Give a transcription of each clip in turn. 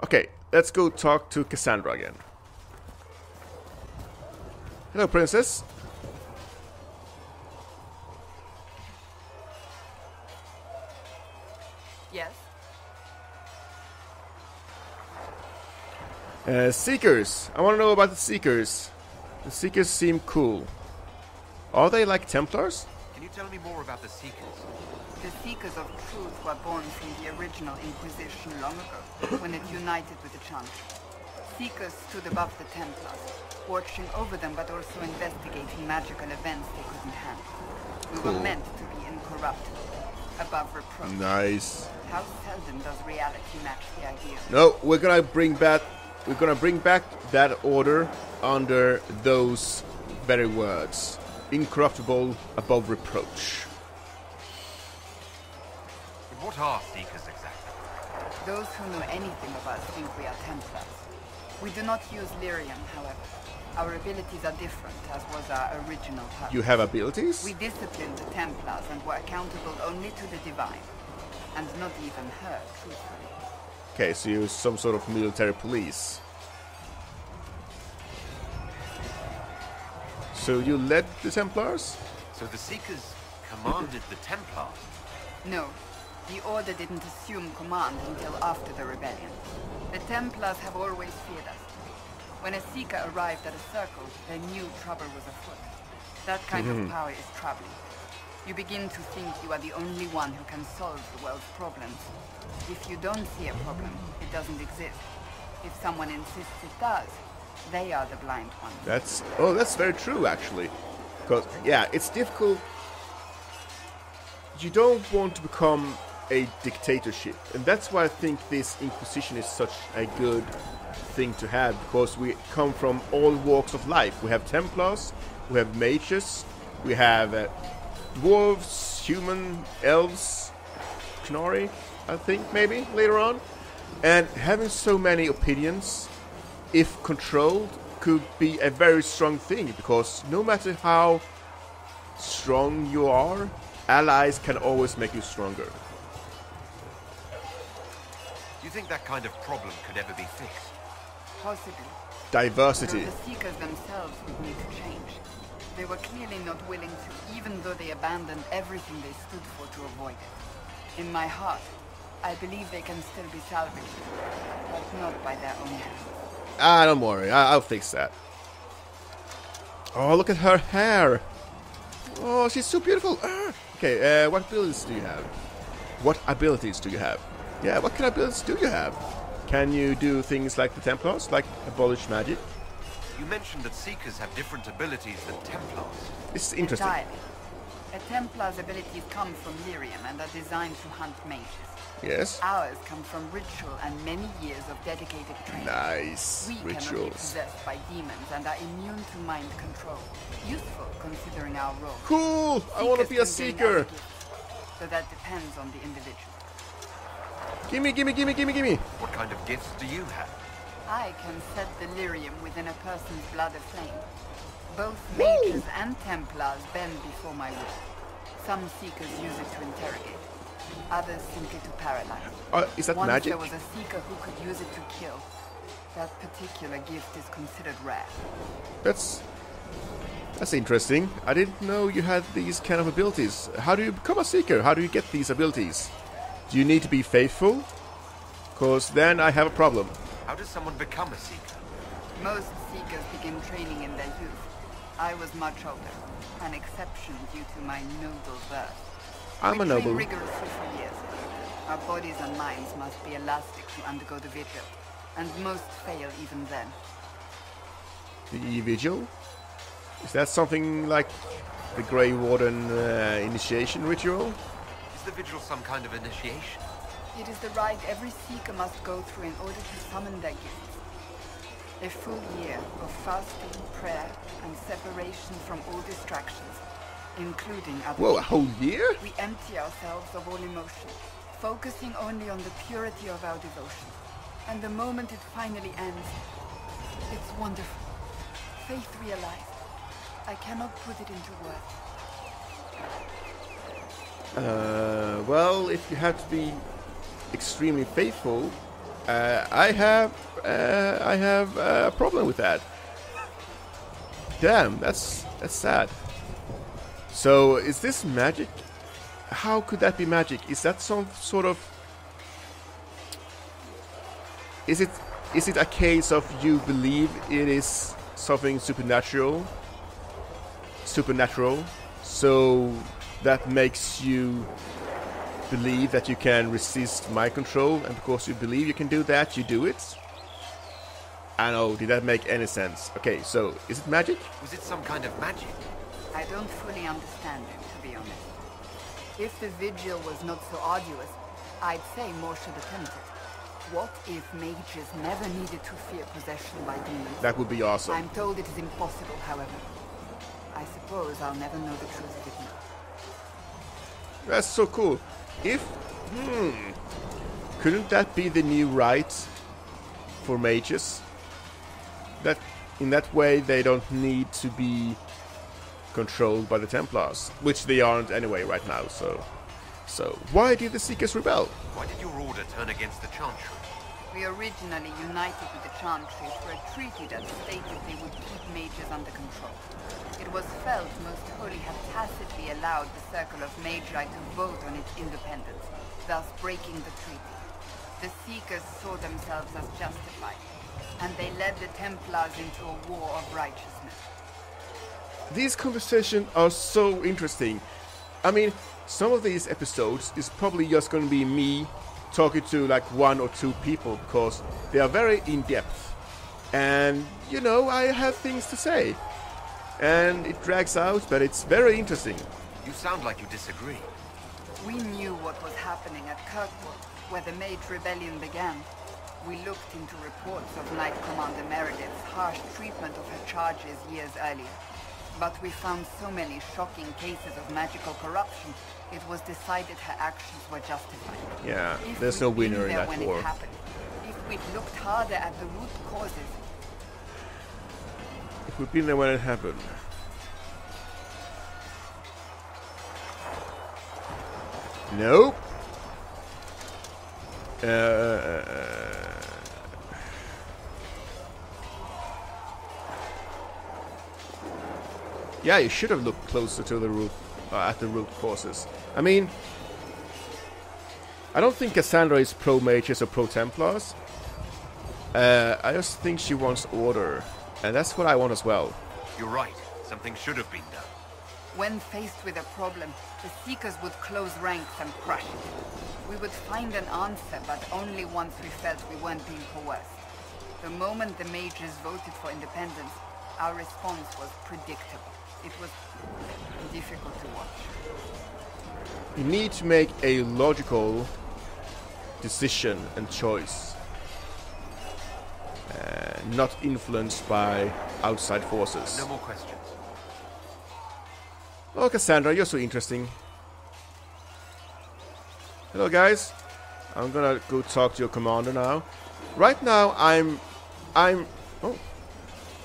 Okay, let's go talk to Cassandra again. Hello, princess. Yes? Seekers. I want to know about the Seekers. The Seekers seem cool. Are they like Templars? Can you tell me more about the Seekers? The Seekers of Truth were born from the original Inquisition long ago, when it united with the Chant. Seekers stood above the Templars, watching over them but also investigating magical events they couldn't handle. We were meant to be incorruptible, above reproach. Nice. How seldom does reality match the ideal? No, we're gonna bring back that order under those very words. Incorruptible, above reproach. But what are Seekers exactly? Those who know anything of us think we are Templars. We do not use lyrium, however. Our abilities are different, as was our original purpose. You have abilities? We disciplined the Templars and were accountable only to the Divine. And not even her, truthfully. Okay, so you're some sort of military police. So you led the Templars? So the Seekers commanded the Templars? No. The Order didn't assume command until after the rebellion. The Templars have always feared us. When a Seeker arrived at a circle, they knew trouble was afoot. That kind of power is troubling. You begin to think you are the only one who can solve the world's problems. If you don't see a problem, it doesn't exist. If someone insists it does, they are the blind ones. That's very true, actually. Because, yeah, it's difficult. You don't want to become a dictatorship. And that's why I think this Inquisition is such a good thing to have. Because we come from all walks of life. We have Templars, we have mages, we have dwarves, human, elves, Chnari, I think, maybe, later on. And having so many opinions, if controlled, could be a very strong thing, because no matter how strong you are, allies can always make you stronger. Do you think that kind of problem could ever be fixed? Possibly. Diversity. Though the Seekers themselves would need to change. They were clearly not willing to, even though they abandoned everything they stood for to avoid it. In my heart, I believe they can still be salvaged, but not by their own hands. Don't worry, I'll fix that. Oh, look at her hair! Oh, she's so beautiful! Okay, what abilities do you have? What abilities do you have? Yeah, what kind of abilities do you have? Can you do things like the Templars, like abolish magic? You mentioned that Seekers have different abilities than Templars. This is interesting. Entirely. A Templar's abilities come from lyrium and are designed to hunt mages. Yes. Ours come from ritual and many years of dedicated training. Nice. We cannot be Rituals. possessed by demons and are immune to mind control. Useful considering our role. Cool! I want to be a Seekers can gain seeker! other gifts, so that depends on the individual. Gimme! What kind of gifts do you have? I can set the lyrium within a person's blood aflame. Both mages and Templars bend before my will. Some Seekers use it to interrogate. Others simply to paralyze. Is that Once magic? there was a Seeker who could use it to kill. That particular gift is considered rare. That's interesting. I didn't know you had these kind of abilities. How do you become a seeker? How do you get these abilities? Do you need to be faithful? Because then I have a problem. How does someone become a Seeker? Most Seekers begin training in their youth. I was much older, an exception due to my noble birth. I'm a We noble. train rigorously for years. Our bodies and minds must be elastic to undergo the vigil, and most fail even then. The vigil? Is that something like the Grey Warden initiation ritual? Is the vigil some kind of initiation? It is the rite every Seeker must go through in order to summon their gifts. A full year of fasting, prayer, and separation from all distractions, including other Whoa, a people. whole year? We empty ourselves of all emotion, focusing only on the purity of our devotion. And the moment it finally ends, it's wonderful. Faith realized. I cannot put it into words. Well, if you have to be extremely faithful, I have a problem with that. Damn, that's sad. So, is this magic? How could that be magic? Is that some sort of... Is it a case of you believe it is something supernatural, so that makes you believe that you can resist my control, and because you believe you can do that, you do it? I don't know, did that make any sense? Okay, so, is it magic? Was it some kind of magic? I don't fully understand it, to be honest. If the vigil was not so arduous, I'd say more should attempt it. What if mages never needed to fear possession by demons? That would be awesome. I'm told it is impossible, however. I suppose I'll never know the truth of it now. That's so cool. Couldn't that be the new right for mages? That in that way they don't need to be controlled by the Templars, which they aren't anyway right now. So why did the Seekers rebel? Why did your order turn against the Chantry? We originally united with the Chantry for a treaty that stated they would keep mages under control. It was felt most holy had tacitly allowed the Circle of Magi to vote on its independence, thus breaking the treaty. The Seekers saw themselves as justified, and they led the Templars into a war of righteousness. These conversations are so interesting. I mean, some of these episodes is probably just going to be me talking to like 1 or 2 people, because they are very in-depth. And, you know, I have things to say. And it drags out, but it's very interesting. You sound like you disagree. We knew what was happening at Kirkwood, where the Mage Rebellion began. We looked into reports of Knight Commander Meredith's harsh treatment of her charges years earlier. But we found so many shocking cases of magical corruption, it was decided her actions were justified. Yeah, If there's no we'd been winner in there that when war. it happened, if we'd looked harder at the root causes, If we've been there when it happened. Nope. Yeah, you should have looked closer to the root, at the root causes. I mean, I don't think Cassandra is pro-mages or pro-Templars. I just think she wants order, and that's what I want as well. You're right. Something should have been done. when faced with a problem, the Seekers would close ranks and crush it. We would find an answer, but only once we felt we weren't being coerced. The moment the mages voted for independence, our response was predictable. It was difficult to watch. You need to make a logical decision and choice. Not influenced by outside forces. No more questions. Oh, Cassandra, you're so interesting. Hello, guys. I'm gonna go talk to your commander now. Right now, I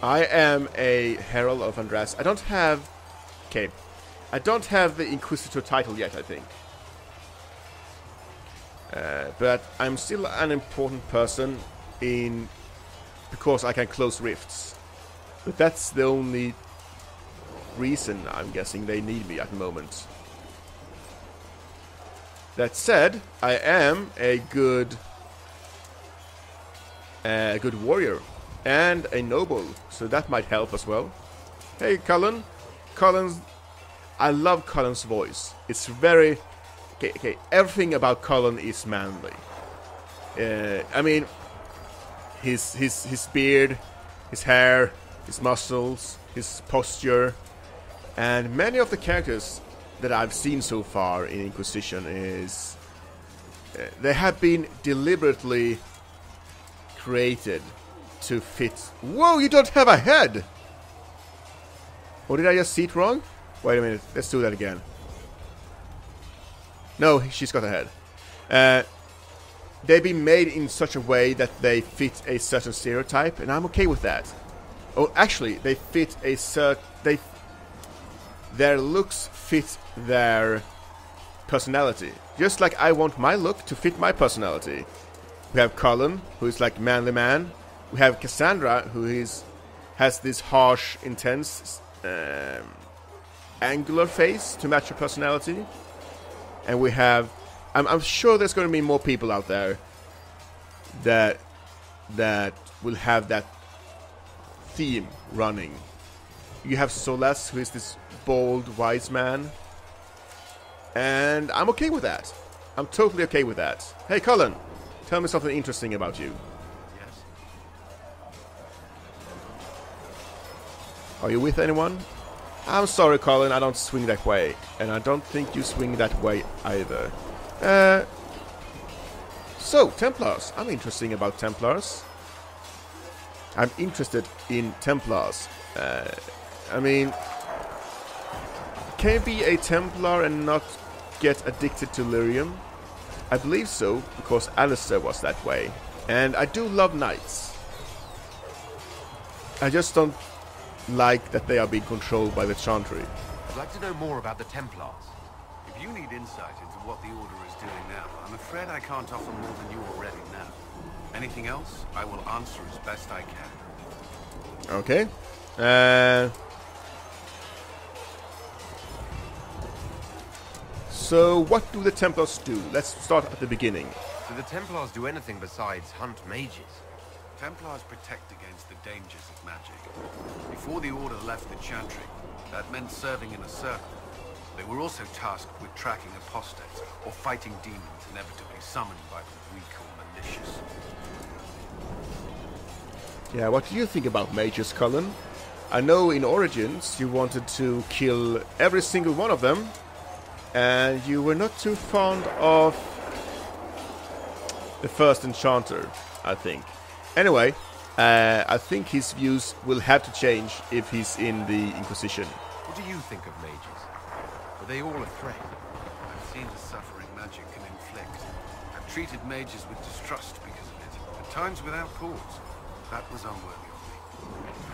am a Herald of Andras. I don't have the Inquisitor title yet, I think. But I'm still an important person because I can close rifts. But that's the only reason I'm guessing they need me at the moment. That said, I am a good warrior and a noble, so that might help as well. Hey, Cullen. I love Cullen's voice. It's very okay. Everything about Cullen is manly. I mean, his beard, his hair, his muscles, his posture, and many of the characters that I've seen so far in Inquisition is they have been deliberately created to fit. Whoa, you don't have a head! Or did I just see it wrong? Wait a minute, let's do that again. No, she's got a head. They've been made in such a way that they fit a certain stereotype, and I'm okay with that. Oh, actually, they fit a their looks fit their personality. Just like I want my look to fit my personality. We have Cullen, who is like manly man. We have Cassandra, who has this harsh, intense, angular face to match her personality. And we have... I'm sure there's going to be more people out there that will have that theme running. You have Solas, who is this bold, wise man. And I'm okay with that. I'm totally okay with that. Hey, Cullen, tell me something interesting about you. Yes. Are you with anyone? I'm sorry, Cullen, I don't swing that way. And I don't think you swing that way either. So, Templars. I'm interested about Templars. I'm interested in Templars. I mean, can you be a Templar and not get addicted to lyrium? I believe so, because Alistair was that way. And I do love knights. I just don't like that they are being controlled by the Chantry. I'd like to know more about the Templars. If you need insight into what the Order is doing now, I'm afraid I can't offer more than you already know. Anything else, I will answer as best I can. Okay. So, what do the Templars do? Let's start at the beginning. Do the Templars do anything besides hunt mages? Templars protect against the dangers of magic. Before the Order left the Chantry, that meant serving in a circle. They were also tasked with tracking apostates or fighting demons inevitably summoned by the weak or malicious. Yeah, what do you think about mages, Cullen? I know in Origins you wanted to kill every single one of them, and you were not too fond of the first enchanter, I think. Anyway, I think his views will have to change if he's in the Inquisition. What do you think of mages? Are they all a threat? I've seen the suffering magic can inflict. I've treated mages with distrust because of it, at times without cause. That was unworthy of me. I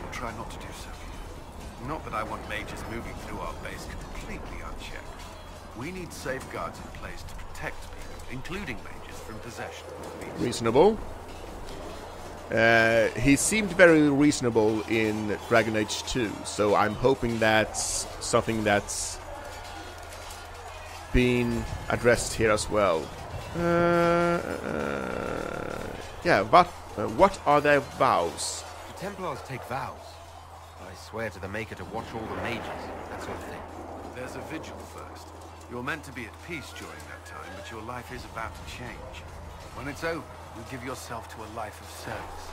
will try not to do so here. Not that I want mages moving through our base completely unchecked. We need safeguards in place to protect people, including mages, from possession of the beast. Reasonable. He seemed very reasonable in Dragon Age 2, so I'm hoping that's something that's been addressed here as well. Yeah, but what are their vows? Do Templars take vows? I swear to the Maker to watch all the mages, that sort of thing. There's a vigil first. You're meant to be at peace during that time, but your life is about to change. When it's over, you give yourself to a life of service.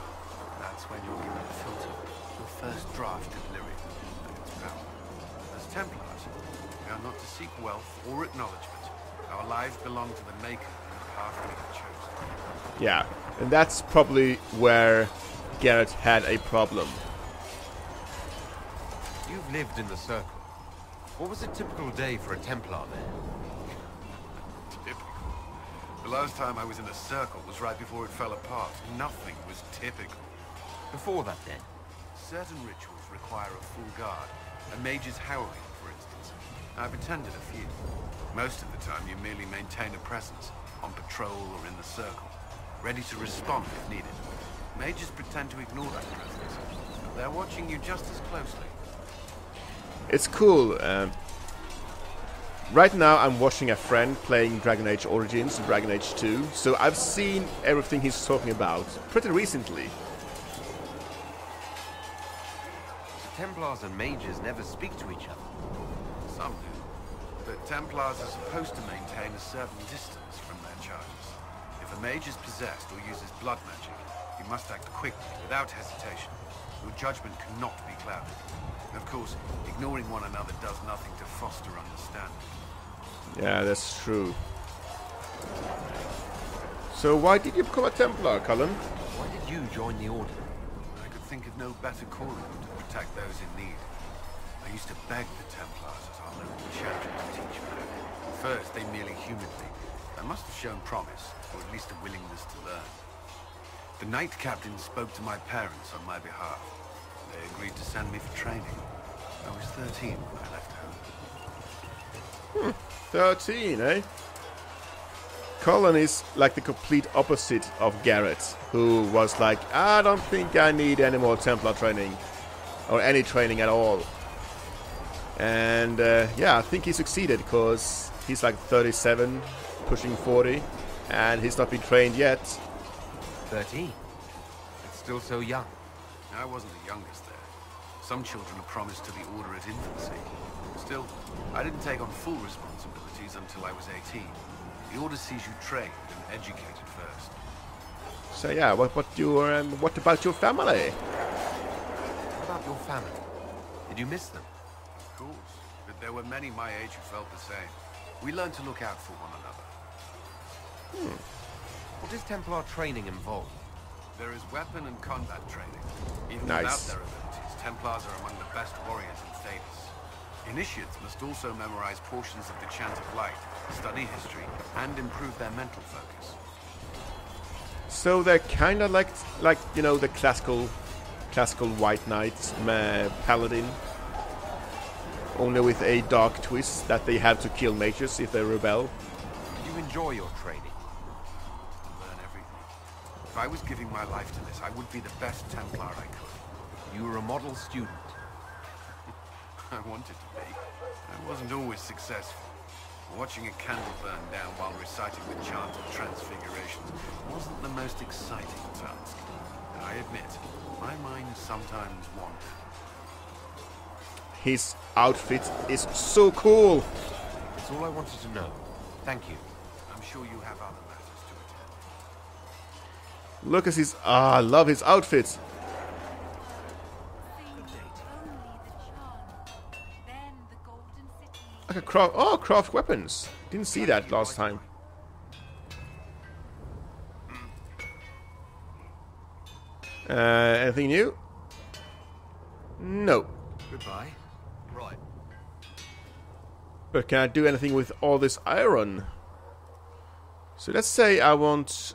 That's when you're given a filter, your first draft of lyric and its power. As Templars, we are not to seek wealth or acknowledgement. Our lives belong to the Maker and the path we have chosen. Yeah, and that's probably where Garrett had a problem. You've lived in the Circle. What was a typical day for a Templar there? Typical. The last time I was in a circle was right before it fell apart. Nothing was typical. Before that, then? Certain rituals require a full guard. A mage's howling, for instance. I've attended a few. Most of the time you merely maintain a presence, on patrol or in the circle, ready to respond if needed. Mages pretend to ignore that presence, but they're watching you just as closely. It's cool. Right now I'm watching a friend playing Dragon Age Origins and Dragon Age 2, so I've seen everything he's talking about pretty recently. The Templars and mages never speak to each other. Some do, but Templars are supposed to maintain a certain distance from their charges. If a mage is possessed or uses blood magic, you must act quickly, without hesitation. Your judgment cannot be clouded. And of course, ignoring one another does nothing to foster understanding. Yeah, that's true. So why did you become a Templar, Cullen? Why did you join the Order? I could think of no better calling than to protect those in need. I used to beg the Templars as our local chantry to teach me. First, they merely humored me. I must have shown promise, or at least a willingness to learn. The Knight Captain spoke to my parents on my behalf. They agreed to send me for training. I was 13 when I left home. 13, eh? Cullen is like the complete opposite of Garrett, who was like, I don't think I need any more Templar training, or any training at all. And yeah, I think he succeeded, because he's like 37, pushing 40, and he's not been trained yet. 13? It's still so young. I wasn't the youngest there. Some children are promised to the order at infancy. Still, I didn't take on full responsibilities until I was 18. The order sees you trained and educated first. So yeah, what about your family? What about your family? Did you miss them? Of course, but there were many my age who felt the same. We learned to look out for one another. What does Templar training involve? There is weapon and combat training. Even Nice. without their abilities, Templars are among the best warriors in Thedas. Initiates must also memorize portions of the Chant of Light, study history, and improve their mental focus. So they're kind of like you know, the classical White Knight paladin, only with a dark twist that they have to kill mages if they rebel. Did you enjoy your training? Learn everything. If I was giving my life to this, I would be the best Templar I could. You were a model student. I wanted to be. I wasn't always successful. Watching a candle burn down while reciting the chant of transfigurations wasn't the most exciting task. I admit, my mind sometimes wandered. His outfit is so cool. That's all I wanted to know. Thank you. I'm sure you have other matters to attend. Look at his... I love his outfit. I can craft weapons. Didn't see that last time. Anything new? No. Goodbye. Right. But can I do anything with all this iron? So let's say I want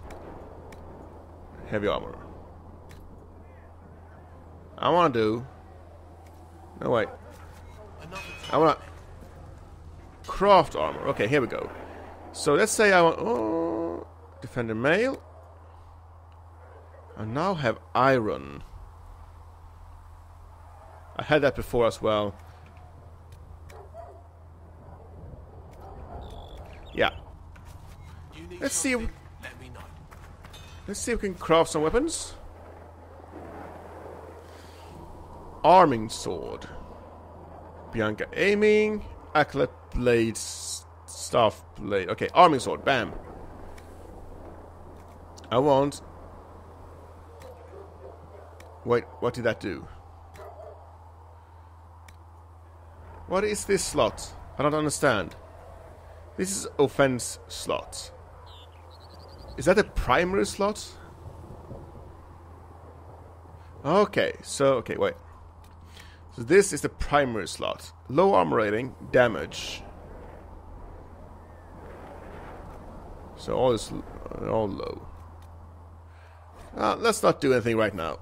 heavy armor. I want to do... No, wait. I want to craft armor. Okay, here we go. So let's say I want... Oh, defender mail. I now have iron. I had that before as well. Yeah. Let's see. Let's see if we can craft some weapons. Arming sword. Bianca aiming. Acolyte blade. Staff blade. Okay, arming sword. Bam. I want... Wait, what did that do? What is this slot? I don't understand. This is offense slot. Is that a primary slot? Okay, so, okay, wait. So this is the primary slot. Low armor rating, damage. So all is all low. Let's not do anything right now.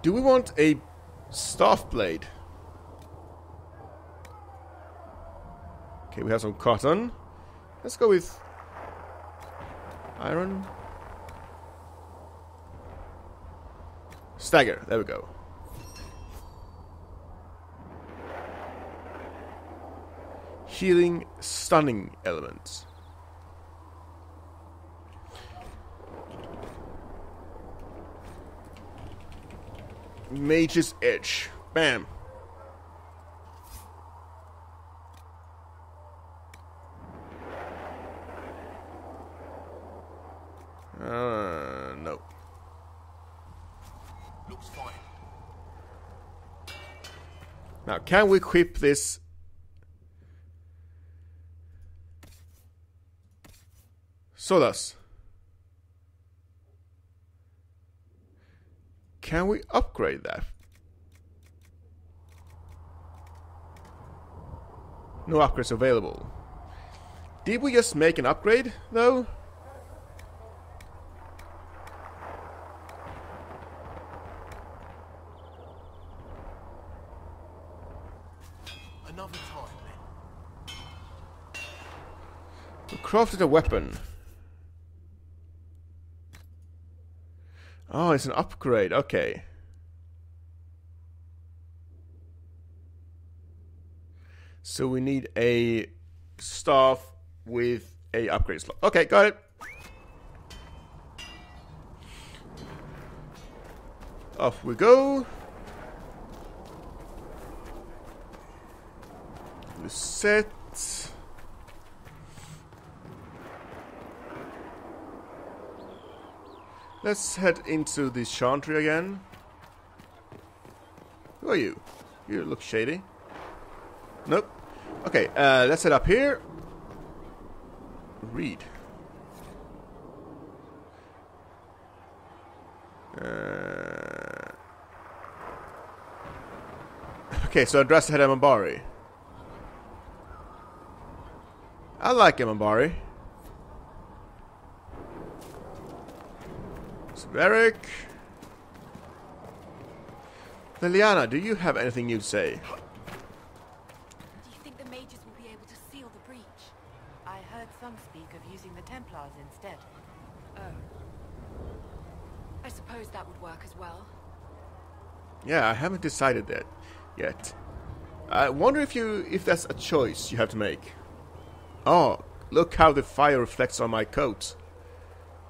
Do we want a staff blade? Okay, we have some cotton. Let's go with iron. Stagger, there we go. Healing, stunning elements. Mage's Edge. Bam. No. Looks fine. Now, can we equip this? Solas. Can we upgrade that? No upgrades available. Did we just make an upgrade, though? Another time, then. Crafted a weapon. Oh, it's an upgrade. Okay. So we need a staff with a upgrade slot. Okay, got it. Off we go. Set. Let's head into the chantry again. Who are you? You look shady. Nope. Okay, let's head up here. Read. Okay, so address head Amambari. I like Amambari. Eric. Liliana, do you have anything new to say? Do you think the mages will be able to seal the breach? I heard some speak of using the Templars instead. Oh. I suppose that would work as well. Yeah, I haven't decided that yet. I wonder if that's a choice you have to make. Oh, look how the fire reflects on my coat.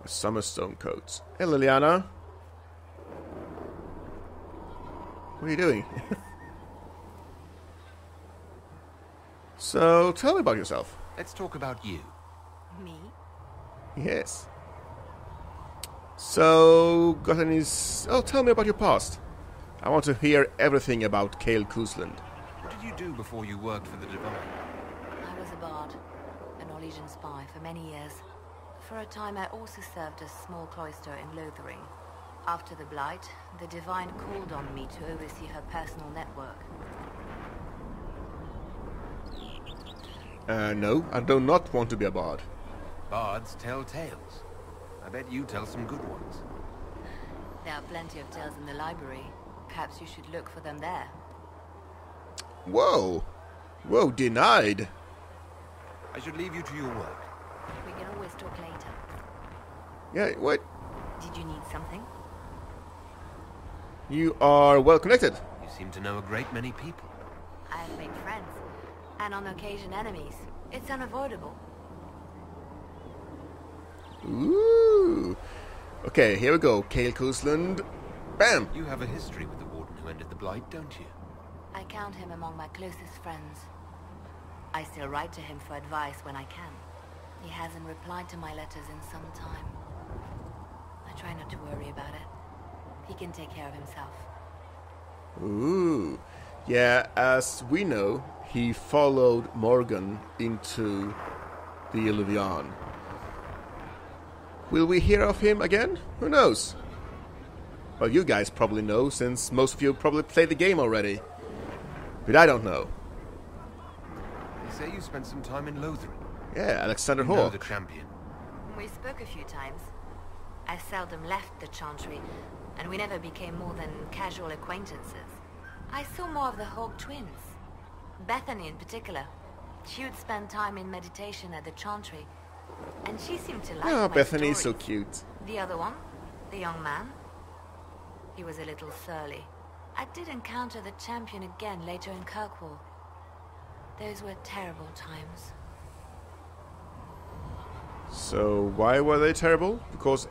A Summerstone coat. Hey, Liliana. What are you doing? So, tell me about yourself. Let's talk about you. Me? Yes. So, got any... Oh, tell me about your past. I want to hear everything about Cale Cousland. What did you do before you worked for the Divine? I was a bard, an Orlesian spy for many years. For a time I also served a small cloister in Lothering. After the Blight, the Divine called on me to oversee her personal network. No, I do not want to be a bard. Bards tell tales. I bet you tell some good ones. There are plenty of tales in the library. Perhaps you should look for them there. Whoa! Whoa, denied! I should leave you to your work. We can always talk later. Yeah, what? Did you need something? You are well connected. You seem to know a great many people. I have made friends, and on occasion enemies. It's unavoidable. Ooh. Okay, here we go. Cale Cousland. Bam! You have a history with the Warden who ended the Blight, don't you? I count him among my closest friends. I still write to him for advice when I can. He hasn't replied to my letters in some time. I try not to worry about it. He can take care of himself. Ooh. Yeah, as we know, he followed Morgan into the Illuvian. Will we hear of him again? Who knows? Well, you guys probably know, since most of you probably played the game already. But I don't know. They say you spent some time in Lothering. Yeah, Alexander You know Hawke. the champion. We spoke a few times. I seldom left the Chantry, and we never became more than casual acquaintances. I saw more of the Hawke twins. Bethany in particular. She would spend time in meditation at the Chantry, and she seemed to like Oh, my Bethany is so stories. cute. The other one, the young man, he was a little surly. I did encounter the champion again later in Kirkwall. Those were terrible times. So, why were they terrible? Because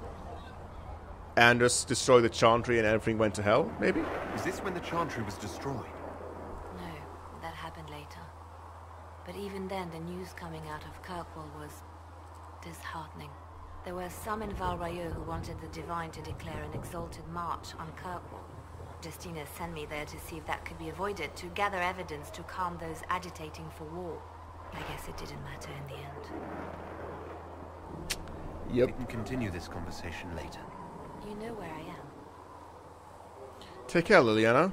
Anders destroyed the Chantry and everything went to hell, maybe? Was this when the Chantry was destroyed? No, that happened later. But even then, the news coming out of Kirkwall was disheartening. There were some in Val Rayo who wanted the Divine to declare an exalted march on Kirkwall. Justina sent me there to see if that could be avoided, to gather evidence to calm those agitating for war. I guess it didn't matter in the end. Yep. We can continue this conversation later. You know where I am. Take care, Liliana.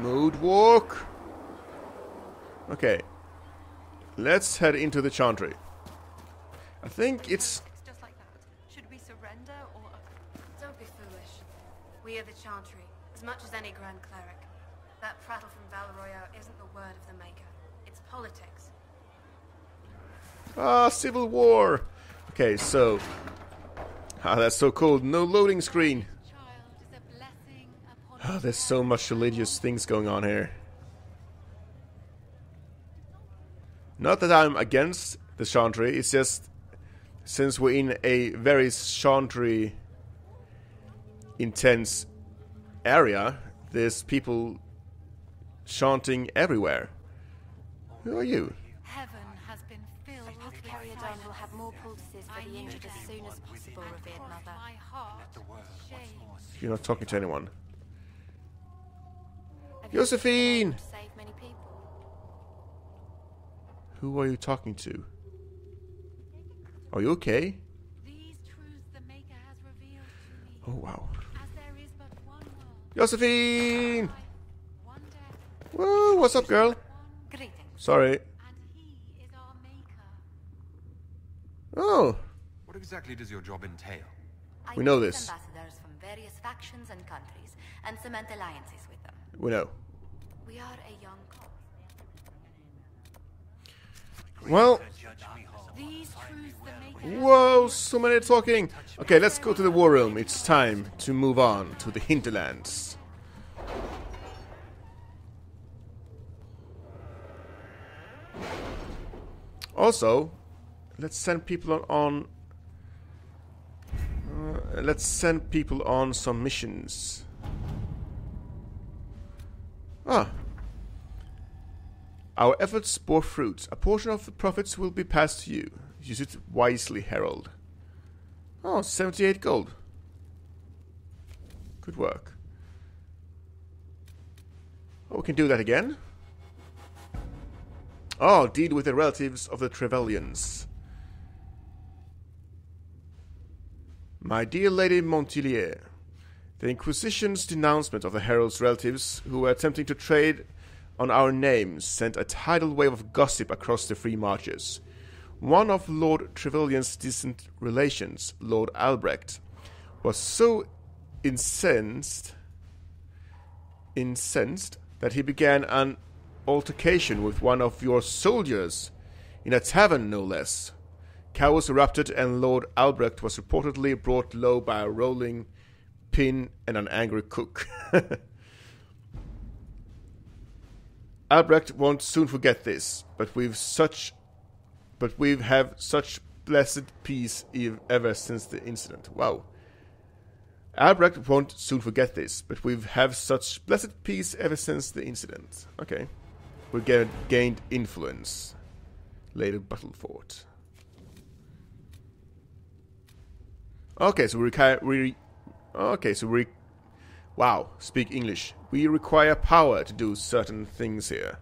Mood walk. Okay. Let's head into the Chantry. I think it's... It's just like that. Should we surrender or... Don't be foolish. We are the Chantry, as much as any Grand Cleric. That prattle from Val Royale isn't the word of the Maker. It's politics. Ah, civil war. Okay, so that's so cool. No loading screen. There's so much religious things going on here. Not that I'm against the chantry, it's just since we're in a very chantry intense area, there's people chanting everywhere. Who are you? Heaven has been filled with Caryodon will have more poultices for the injured as soon as possible, revered mother. my heart. Shame. You're not talking to anyone. Have you Josephine! saved many people? Who are you talking to? Are you okay? These truths the Maker has revealed to me. Oh wow. As there is but one world, Josephine! one death, Woo, what's up, girl? Greetings. Sorry. and he is our Maker. Oh, What exactly does your job entail? We know I meet this. ambassadors from various factions and countries and cement alliances with them. we know. We are a young cause. Well, These truths the Maker whoa, so many talking. Okay, let's go to the war room. It's time to move on to the hinterlands. Also, let's send people on let's send people on some missions. Our efforts bore fruit. A portion of the profits will be passed to you. Use it wisely, Herald. 78 gold. Good work. We can do that again. Deal with the relatives of the Trevelyan's. My dear Lady Montilier, the Inquisition's denouncement of the Herald's relatives who were attempting to trade on our names sent a tidal wave of gossip across the free marches. One of Lord Trevelyan's distant relations, Lord Albrecht, was so incensed that he began an altercation with one of your soldiers, in a tavern no less. Chaos erupted and Lord Albrecht was reportedly brought low by a rolling pin and an angry cook. Albrecht won't soon forget this, but we've have such blessed peace ever since the incident. Wow. Albrecht won't soon forget this, but we've have such blessed peace ever since the incident. Okay. We gained influence. Later battle fort. Okay, so wow, speak English. We require power to do certain things here.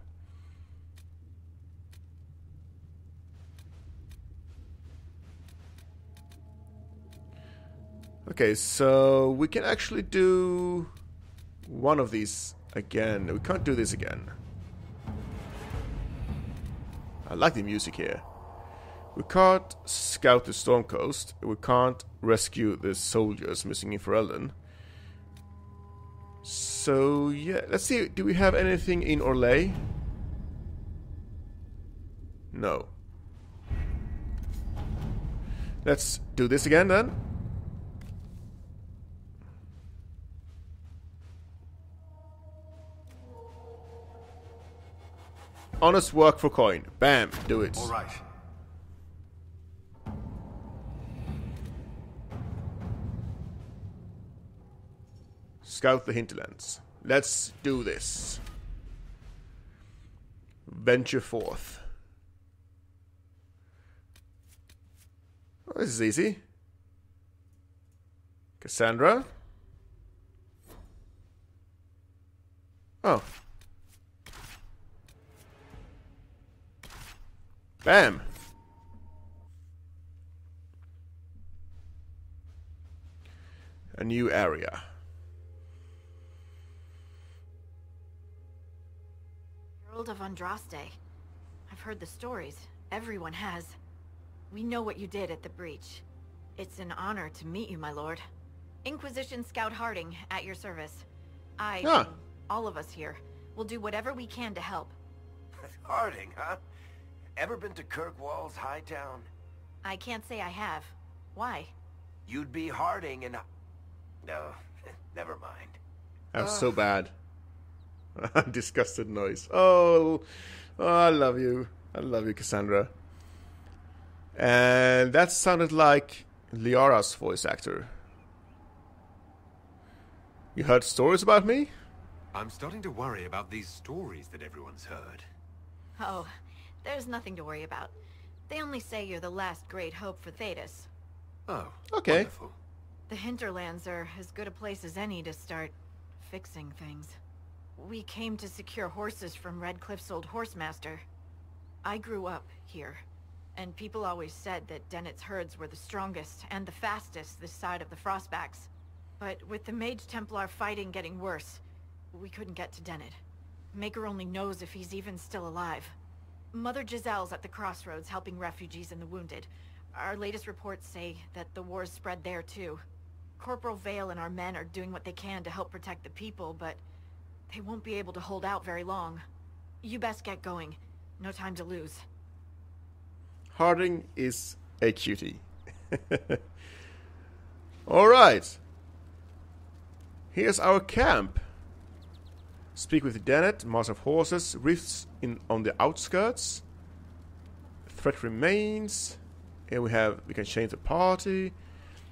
Okay, so we can actually do one of these again. We can't do this again. I like the music here. We can't scout the Storm Coast. We can't rescue the soldiers missing in Ferelden. So, yeah, let's see. Do we have anything in Orlais? No. Let's do this again then. Honest work for coin. Bam, do it. All right. Scout the hinterlands. Let's do this. Venture forth. Oh, this is easy. Cassandra. Oh. Bam. A new area. Herald of Andraste. I've heard the stories. Everyone has. We know what you did at the breach. It's an honor to meet you, my lord. Inquisition Scout Harding, at your service. And all of us here, will do whatever we can to help. Harding, huh? Ever been to Kirkwall's Hightown? I can't say I have. Why? You'd be Harding and... No, never mind. That was so bad. Disgusted noise. Oh, I love you. I love you, Cassandra. And that sounded like Liara's voice actor. You heard stories about me? I'm starting to worry about these stories that everyone's heard. Oh, there's nothing to worry about. They only say you're the last great hope for Thetis. Oh, okay. Wonderful. The hinterlands are as good a place as any to start fixing things. We came to secure horses from Redcliffe's old horsemaster. I grew up here, and people always said that Dennett's herds were the strongest and the fastest this side of the Frostbacks. But with the Mage Templar fighting getting worse, we couldn't get to Dennett. Maker only knows if he's even still alive. Mother Giselle's at the crossroads helping refugees and the wounded. Our latest reports say that the war's spread there too. Corporal Vale and our men are doing what they can to help protect the people, but they won't be able to hold out very long. You best get going. No time to lose. Harding is a cutie. Alright. Here's our camp. Speak with Dennett, Master of Horses, rifts on the outskirts. Threat remains. Here we can change the party.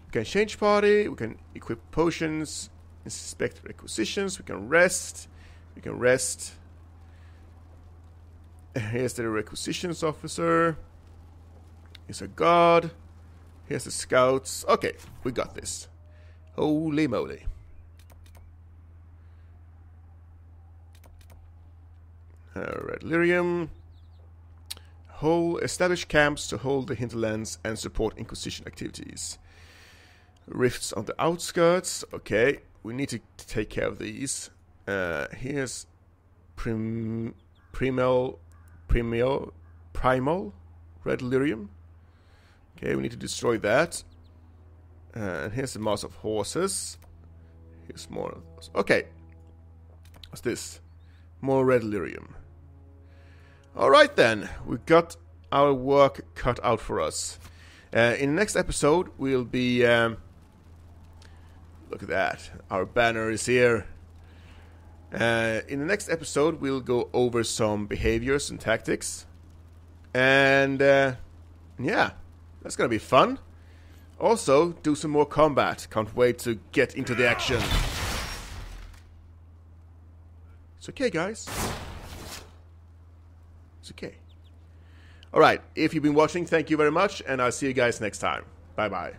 We can change party, we can equip potions, inspect requisitions, we can rest. Here's the requisitions officer. Here's a guard. Here's the scouts. Okay, we got this. Holy moly. Red Lyrium. Establish camps to hold the hinterlands and support Inquisition activities. Rifts on the outskirts. Okay, we need to take care of these. Here's Primal Red Lyrium. Okay, we need to destroy that. And here's the Mass of Horses. Here's more of those. Okay. What's this? More Red Lyrium. Alright then, we got our work cut out for us. In the next episode, we'll be... look at that, our banner is here. In the next episode, we'll go over some behaviors and tactics. And, yeah, that's gonna be fun. Also, do some more combat. Can't wait to get into the action. It's okay, guys. It's okay. Alright, if you've been watching, thank you very much, and I'll see you guys next time. Bye-bye.